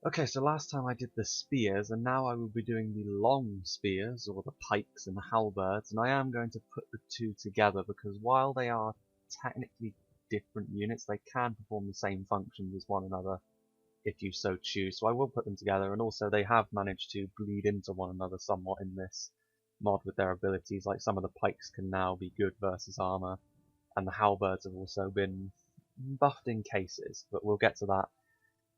Okay, so last time I did the spears, and now I will be doing the long spears, or the pikes and the halberds, and I am going to put the two together because while they are technically different units, they can perform the same functions as one another if you so choose. So I will put them together, and also they have managed to bleed into one another somewhat in this mod with their abilities. Like some of the pikes can now be good versus armor, and the halberds have also been buffed in cases, but we'll get to that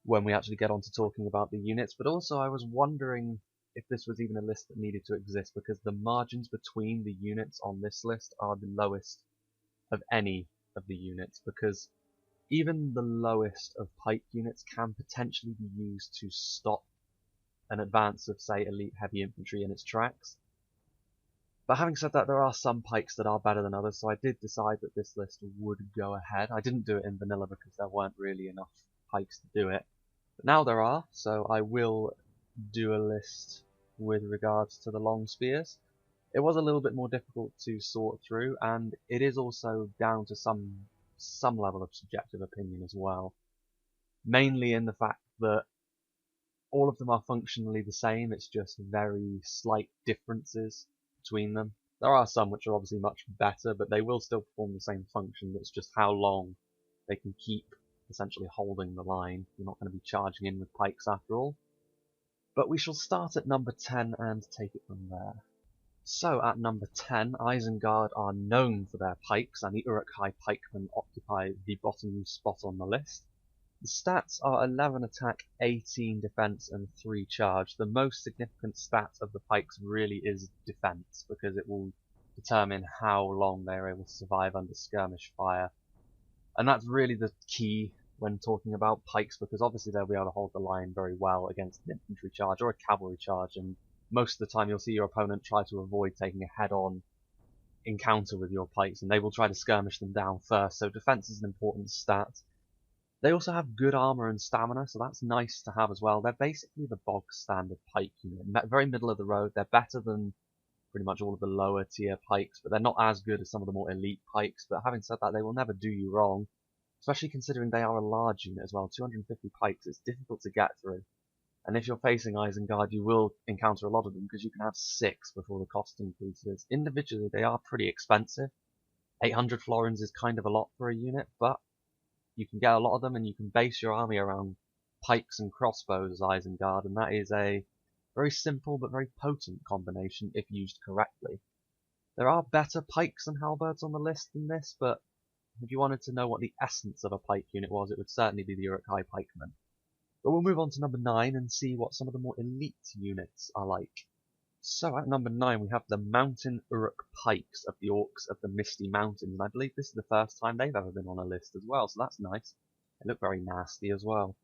when we actually get on to talking about the units. But also I was wondering if this was even a list that needed to exist, because the margins between the units on this list are the lowest of any of the units, because even the lowest of pike units can potentially be used to stop an advance of, say, elite heavy infantry in its tracks. But having said that, there are some pikes that are better than others, so I did decide that this list would go ahead. I didn't do it in vanilla because there weren't really enough pikes to do it. But now there are, so I will do a list with regards to the long spears. It was a little bit more difficult to sort through, and it is also down to some level of subjective opinion as well. Mainly in the fact that all of them are functionally the same, it's just very slight differences between them. There are some which are obviously much better, but they will still perform the same function. It's just how long they can keep essentially holding the line. You're not going to be charging in with pikes after all. But we shall start at number 10 and take it from there. So at number 10, Isengard are known for their pikes, and the uruk-hai pikemen occupy the bottom spot on the list. The stats are 11 attack, 18 defense, and 3 charge. The most significant stat of the pikes really is defense, because it will determine how long they are able to survive under skirmish fire. And that's really the key when talking about pikes, because obviously they'll be able to hold the line very well against an infantry charge or a cavalry charge, and most of the time you'll see your opponent try to avoid taking a head-on encounter with your pikes, and they will try to skirmish them down first, so defense is an important stat. They also have good armor and stamina, so that's nice to have as well. They're basically the bog standard pike unit, very middle of the road. They're better than pretty much all of the lower tier pikes, but they're not as good as some of the more elite pikes. But having said that, they will never do you wrong, especially considering they are a large unit as well. 250 pikes is difficult to get through. And if you're facing Isengard, you will encounter a lot of them, because you can have 6 before the cost increases. Individually, they are pretty expensive. 800 florins is kind of a lot for a unit, but you can get a lot of them, and you can base your army around pikes and crossbows as Isengard, and that is a very simple but very potent combination if used correctly. There are better pikes and halberds on the list than this, but if you wanted to know what the essence of a pike unit was, it would certainly be the uruk-hai pikemen. But we'll move on to number 9 and see what some of the more elite units are like. So at number 9 we have the Mountain Uruk Pikes of the Orcs of the Misty Mountains, and I believe this is the first time they've ever been on a list as well, so that's nice. They look very nasty as well.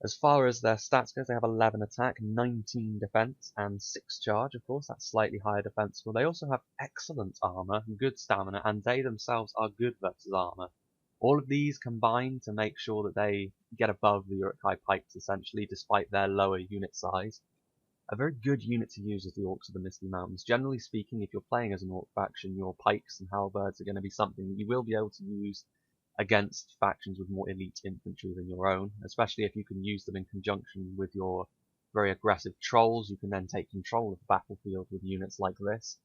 As far as their stats goes, they have 11 attack, 19 defense, and 6 charge. Of course, that's slightly higher defense. Well, they also have excellent armor, good stamina, and they themselves are good versus armor. All of these combine to make sure that they get above the uruk-hai pikes, essentially, despite their lower unit size. A very good unit to use is the Orcs of the Misty Mountains. Generally speaking, if you're playing as an Orc faction, your pikes and halberds are going to be something that you will be able to use against factions with more elite infantry than your own, especially if you can use them in conjunction with your very aggressive trolls. You can then take control of the battlefield with units like this.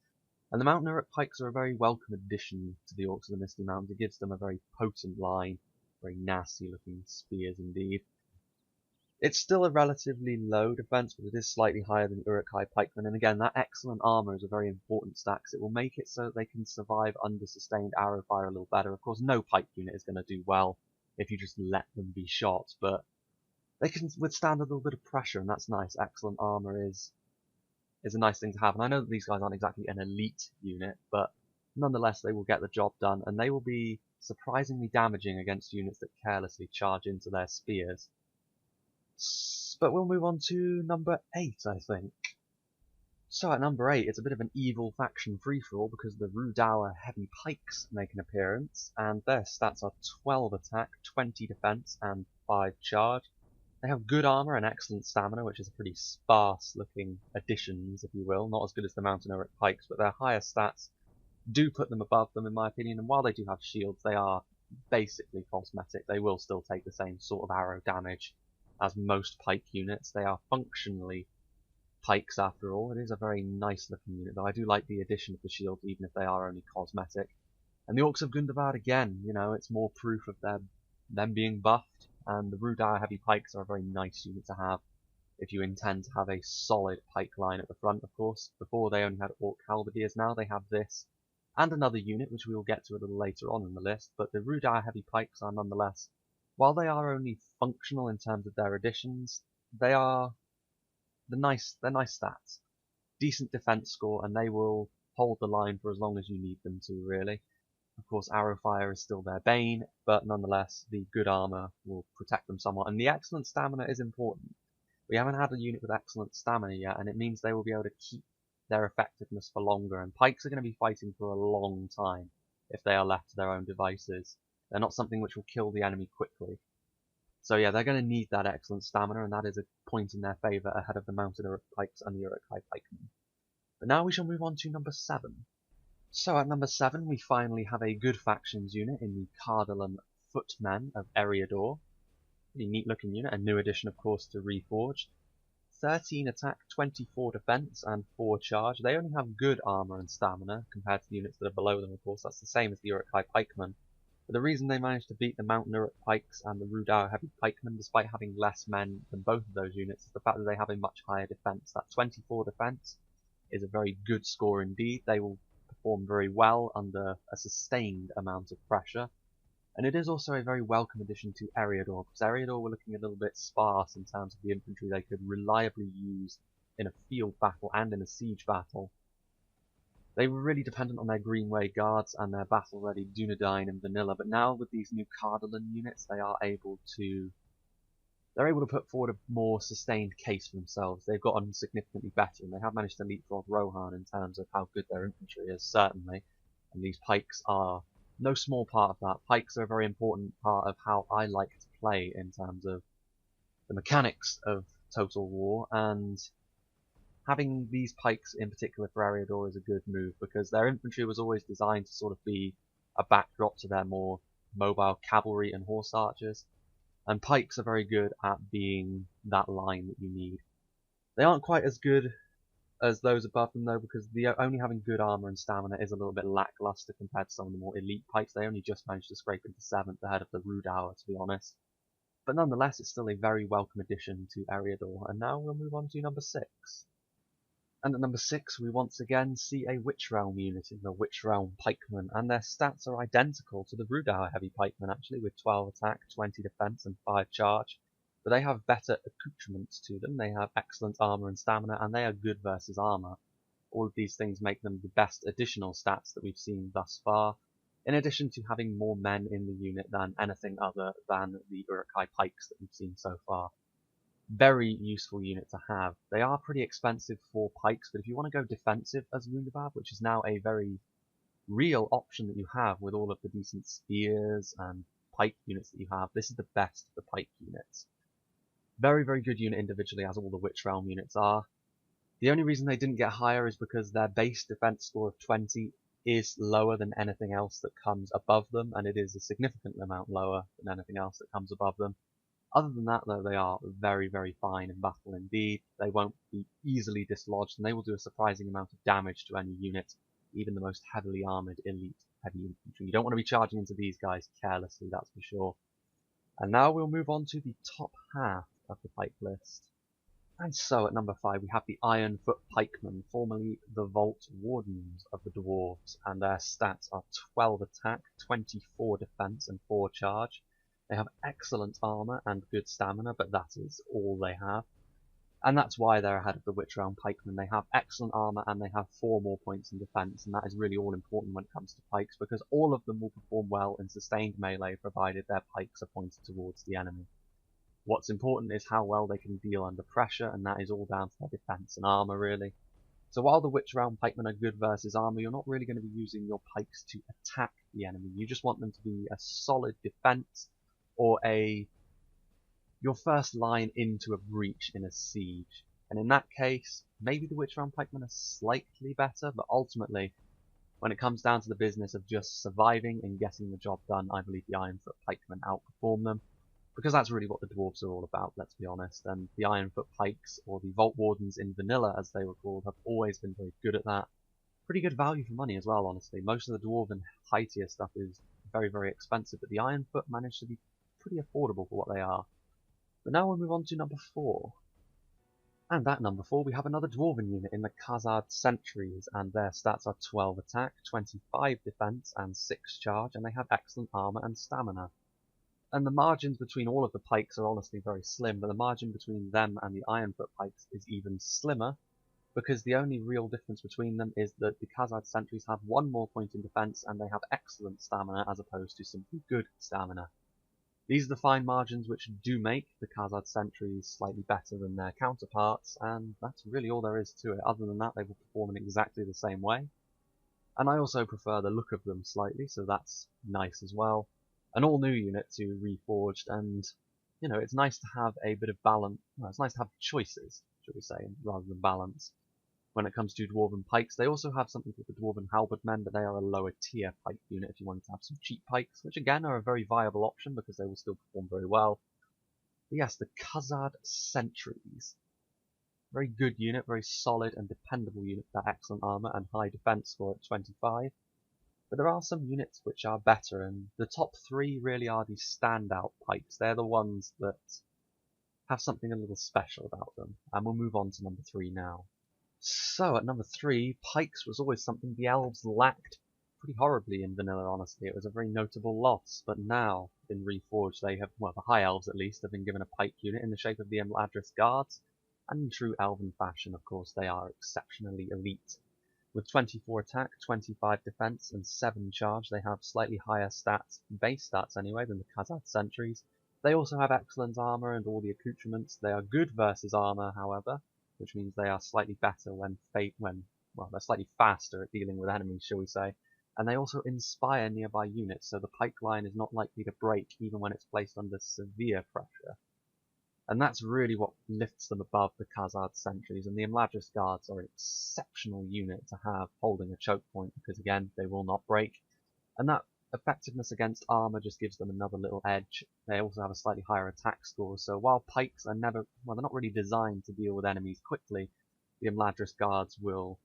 And the Mountain Uruk Pikes are a very welcome addition to the Orcs of the Misty Mountains. It gives them a very potent line, very nasty looking spears indeed. It's still a relatively low defense, but it is slightly higher than uruk-hai pikemen, and again, that excellent armor is a very important stat, because it will make it so that they can survive under sustained arrow fire a little better. Of course, no pike unit is going to do well if you just let them be shot, but they can withstand a little bit of pressure, and that's nice. Excellent armor is a nice thing to have, and I know that these guys aren't exactly an elite unit, but nonetheless, they will get the job done, and they will be surprisingly damaging against units that carelessly charge into their spears. But we'll move on to number 8, I think. So at number 8, it's a bit of an evil faction free-for-all, because the Rudawa Heavy Pikes make an appearance, and their stats are 12 attack, 20 defense, and 5 charge. They have good armor and excellent stamina, which is a pretty sparse-looking additions, if you will. Not as good as the Mountain Uruk Pikes, but their higher stats do put them above them, in my opinion, and while they do have shields, they are basically cosmetic. They will still take the same sort of arrow damage as most pike units. They are functionally pikes after all. It is a very nice looking unit, though I do like the addition of the shield, even if they are only cosmetic. And the Orcs of Gundabad, again, you know, it's more proof of them being buffed, and the Rudauer heavy pikes are a very nice unit to have if you intend to have a solid pike line at the front, of course. Before they only had Orc Halberdiers, now they have this, and another unit, which we will get to a little later on in the list, but the Rudauer heavy pikes are nonetheless, while they are only functional in terms of their additions, they're nice stats. Decent defense score, and they will hold the line for as long as you need them to, really. Of course, arrow fire is still their bane, but nonetheless, the good armor will protect them somewhat, and the excellent stamina is important. We haven't had a unit with excellent stamina yet, and it means they will be able to keep their effectiveness for longer, and pikes are going to be fighting for a long time if they are left to their own devices. They're not something which will kill the enemy quickly. So yeah, they're going to need that excellent stamina, and that is a point in their favour ahead of the mounted pikes and the uruk-hai pikemen. But now we shall move on to number 7. So at number 7 we finally have a good factions unit in the Cardalan footmen of Eriador. Pretty neat looking unit, a new addition of course to Reforged. 13 attack, 24 defense, and 4 charge. They only have good armor and stamina compared to the units that are below them, of course. That's the same as the uruk-hai pikemen. But the reason they managed to beat the mountain uruk pikes and the Rudauer heavy pikemen, despite having less men than both of those units, is the fact that they have a much higher defense. That 24 defense is a very good score indeed. They will perform very well under a sustained amount of pressure. And it is also a very welcome addition to Eriador, because Eriador were looking a little bit sparse in terms of the infantry they could reliably use in a field battle and in a siege battle. They were really dependent on their Greenway guards and their battle-ready Dunedain and Vanilla, but now with these new Cardalan units, they're able to put forward a more sustained case for themselves. They've gotten significantly better, and they have managed to leapfrog Rohan in terms of how good their infantry is, certainly. And these pikes are no small part of that. Pikes are a very important part of how I like to play in terms of the mechanics of Total War, and having these pikes in particular for Eriador is a good move, because their infantry was always designed to sort of be a backdrop to their more mobile cavalry and horse archers, and pikes are very good at being that line that you need. They aren't quite as good as those above them though, because only having good armor and stamina is a little bit lackluster compared to some of the more elite pikes. They only just managed to scrape into 7th ahead of the Rudauer, to be honest. But nonetheless, it's still a very welcome addition to Eriador, and now we'll move on to number 6. And at number 6, we once again see a Witch Realm unit in the Witch Realm pikemen, and their stats are identical to the Rudauer heavy pikemen actually, with 12 attack, 20 defense, and 5 charge. But they have better accoutrements to them. They have excellent armor and stamina, and they are good versus armor. All of these things make them the best additional stats that we've seen thus far, in addition to having more men in the unit than anything other than the uruk-hai pikes that we've seen so far. Very useful unit to have. They are pretty expensive for pikes, but if you want to go defensive as Gundabad, which is now a very real option that you have with all of the decent spears and pike units that you have, this is the best of the pike units. Very, very good unit individually, as all the Witch Realm units are. The only reason they didn't get higher is because their base defense score of 20 is lower than anything else that comes above them, and it is a significant amount lower than anything else that comes above them. Other than that, though, they are very, very fine in battle indeed. They won't be easily dislodged, and they will do a surprising amount of damage to any unit, even the most heavily armoured elite heavy infantry. You don't want to be charging into these guys carelessly, that's for sure. And now we'll move on to the top half of the pike list. And so at number 5 we have the Ironfoot pikemen, formerly the Vault Wardens of the Dwarves, and their stats are 12 attack, 24 defense, and 4 charge. They have excellent armor and good stamina, but that is all they have. And that's why they're ahead of the Witch Realm pikemen. They have excellent armor and they have 4 more points in defense, and that is really all important when it comes to pikes, because all of them will perform well in sustained melee provided their pikes are pointed towards the enemy. What's important is how well they can deal under pressure, and that is all down to their defense and armor, really. So while the Witch Realm pikemen are good versus armor, you're not really going to be using your pikes to attack the enemy. You just want them to be a solid defense, or your first line into a breach in a siege. And in that case, maybe the Witch Realm pikemen are slightly better, but ultimately, when it comes down to the business of just surviving and getting the job done, I believe the Ironfoot pikemen outperform them, because that's really what the dwarves are all about, let's be honest. And the ironfoot pikes, or the vault wardens in vanilla as they were called, have always been very good at that. Pretty good value for money as well, honestly. Most of the dwarven high tier stuff is very, very expensive, but the ironfoot managed to be pretty affordable for what they are. But now we'll move on to number 4. And at number 4 we have another dwarven unit in the Khazad sentries, and their stats are 12 attack, 25 defense, and 6 charge, and they have excellent armor and stamina. And the margins between all of the pikes are honestly very slim, but the margin between them and the ironfoot pikes is even slimmer, because the only real difference between them is that the Khazad sentries have 1 more point in defense, and they have excellent stamina as opposed to simply good stamina. These are the fine margins which do make the Khazad sentries slightly better than their counterparts, and that's really all there is to it. Other than that, they will perform in exactly the same way. And I also prefer the look of them slightly, so that's nice as well. An all-new unit to Reforged, and, you know, it's nice to have a bit of balance. Well, it's nice to have choices, should we say, rather than balance. When it comes to Dwarven pikes, they also have something called the Dwarven halberdmen, but they are a lower tier pike unit if you wanted to have some cheap pikes, which again are a very viable option because they will still perform very well. But yes, the Khazad sentries. Very good unit, very solid and dependable unit with that excellent armor and high defense score at 25. But there are some units which are better, and the top 3 really are the standout pikes. They're the ones that have something a little special about them. And we'll move on to number 3 now. So, at number 3, pikes was always something the elves lacked pretty horribly in vanilla, honestly. It was a very notable loss, but now, in Reforged, they have, well, the high elves at least, have been given a pike unit in the shape of the Imladris guards, and in true elven fashion, of course, they are exceptionally elite. With 24 attack, 25 defense, and 7 charge, they have slightly higher stats, base stats anyway, than the Khazad sentries. They also have excellent armor and all the accoutrements. They are good versus armor, however, which means they are slightly better well, they're slightly faster at dealing with enemies, shall we say. And they also inspire nearby units, so the pike line is not likely to break even when it's placed under severe pressure. And that's really what lifts them above the Khazad sentries, and the Imladris guards are an exceptional unit to have holding a choke point, because again, they will not break. And that effectiveness against armor just gives them another little edge. They also have a slightly higher attack score, so while pikes are they're not really designed to deal with enemies quickly, the Imladris guards will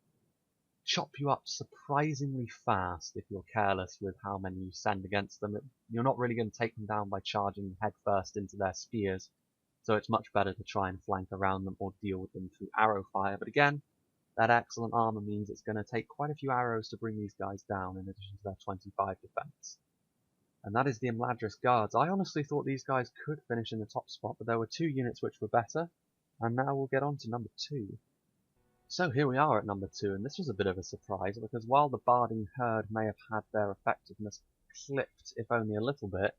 chop you up surprisingly fast if you're careless with how many you send against them. You're not really going to take them down by charging headfirst into their spears, so it's much better to try and flank around them or deal with them through arrow fire. But again, that excellent armor means it's going to take quite a few arrows to bring these guys down, in addition to their 25 defense. And that is the Imladris guards. I honestly thought these guys could finish in the top spot, but there were 2 units which were better, and now we'll get on to number 2. So here we are at number 2, and this was a bit of a surprise, because while the Barding Herd may have had their effectiveness clipped, if only a little bit,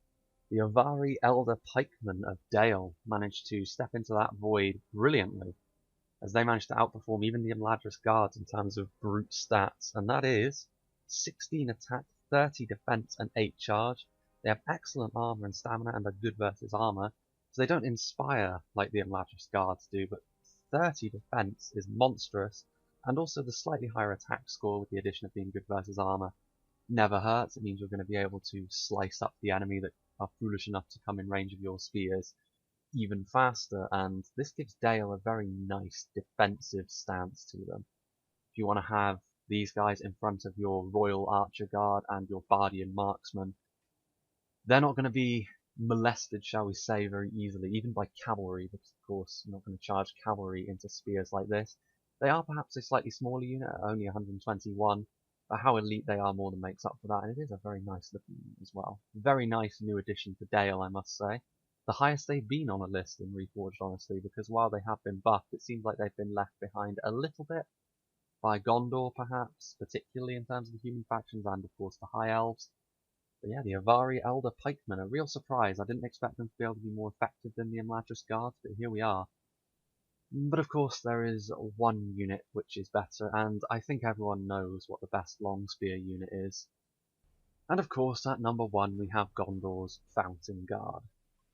the Avari Elder Pikemen of Dale managed to step into that void brilliantly, as they managed to outperform even the Imladris guards in terms of brute stats, and that is 16 attack, 30 defense, and 8 charge. They have excellent armor and stamina and are good versus armor, so they don't inspire like the Imladris guards do, but 30 defense is monstrous, and also the slightly higher attack score with the addition of being good versus armor never hurts. It means you're going to be able to slice up the enemy that are foolish enough to come in range of your spears even faster, and this gives Dale a very nice defensive stance to them. If you want to have these guys in front of your Royal Archer Guard and your Bardian Marksman, they're not going to be molested, shall we say, very easily, even by cavalry, because of course you're not going to charge cavalry into spears like this. They are perhaps a slightly smaller unit, at only 121, but how elite they are more than makes up for that, and it is a very nice looking unit as well. Very nice new addition to Dale, I must say. The highest they've been on a list in Reforged, honestly, because while they have been buffed, it seems like they've been left behind a little bit by Gondor, perhaps, particularly in terms of the human factions and, of course, the High Elves. But yeah, the Avari Elder Pikemen, a real surprise. I didn't expect them to be able to be more effective than the Imladris guards, but here we are. But of course, there is one unit which is better, and I think everyone knows what the best longspear unit is. And of course, at number 1, we have Gondor's Fountain Guard.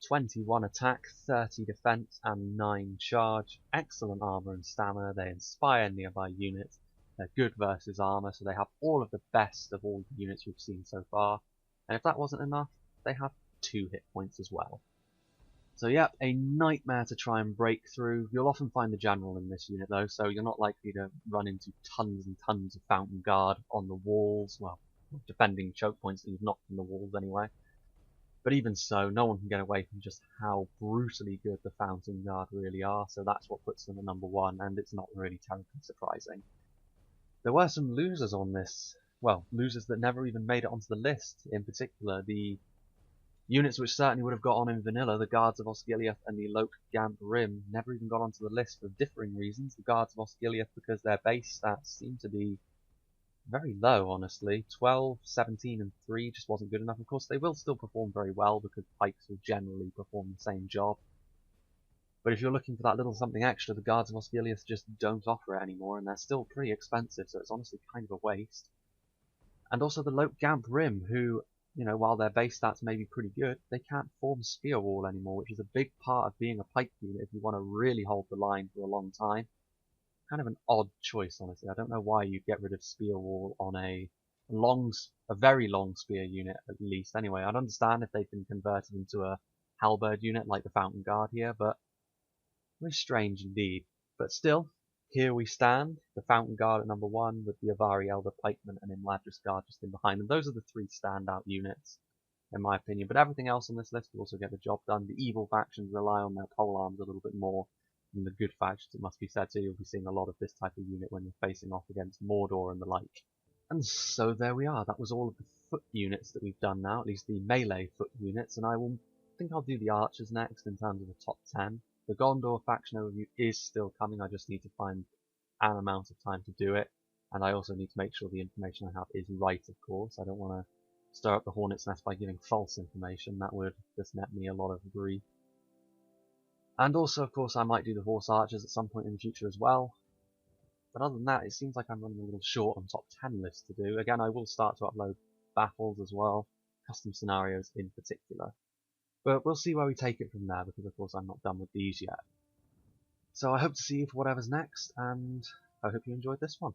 21 attack, 30 defense, and 9 charge. Excellent armor and stamina. They inspire nearby units. They're good versus armor, so they have all of the best of all the units we've seen so far. And if that wasn't enough, they have 2 hit points as well. So yep, a nightmare to try and break through. You'll often find the general in this unit though, so you're not likely to run into tons and tons of fountain guard on the walls, well, defending choke points that you've knocked from the walls anyway. But even so, no one can get away from just how brutally good the fountain guard really are, so that's what puts them at number 1, and it's not really terribly surprising. There were some losers on this, well, losers that never even made it onto the list. In particular, the units which certainly would have got on in vanilla, the Guards of Osgiliath and the Loke-Gamp Rim, never even got onto the list for differing reasons. The Guards of Osgiliath because their base stats seem to be very low, honestly. 12, 17 and 3 just wasn't good enough. Of course, they will still perform very well because pikes will generally perform the same job. But if you're looking for that little something extra, the Guards of Osgiliath just don't offer it anymore, and they're still pretty expensive, so it's honestly kind of a waste. And also the Loke-Gamp Rim, who, you know, while their base stats may be pretty good, they can't form spear wall anymore, which is a big part of being a pike unit if you want to really hold the line for a long time. Kind of an odd choice, honestly. I don't know why you'd get rid of spear wall on a very long spear unit, at least. Anyway, I'd understand if they'd been converted into a halberd unit like the Fountain Guard here, but very strange indeed. But still, here we stand, the Fountain Guard at number 1, with the Avari Elder Pikemen and Imladris Guard just in behind them. Those are the 3 standout units, in my opinion. But everything else on this list will also get the job done. The evil factions rely on their polearms a little bit more than the good factions, it must be said, so you'll be seeing a lot of this type of unit when you're facing off against Mordor and the like. And so there we are. That was all of the foot units that we've done now, at least the melee foot units, and I think I'll do the archers next in terms of the top 10. The Gondor faction overview is still coming, I just need to find an amount of time to do it, and I also need to make sure the information I have is right, of course. I don't want to stir up the hornet's nest by giving false information, that would just net me a lot of grief. And also, of course, I might do the horse archers at some point in the future as well. But other than that, it seems like I'm running a little short on top 10 lists to do. Again, I will start to upload battles as well, custom scenarios in particular. But we'll see where we take it from there, because of course I'm not done with these yet. So I hope to see you for whatever's next, and I hope you enjoyed this one.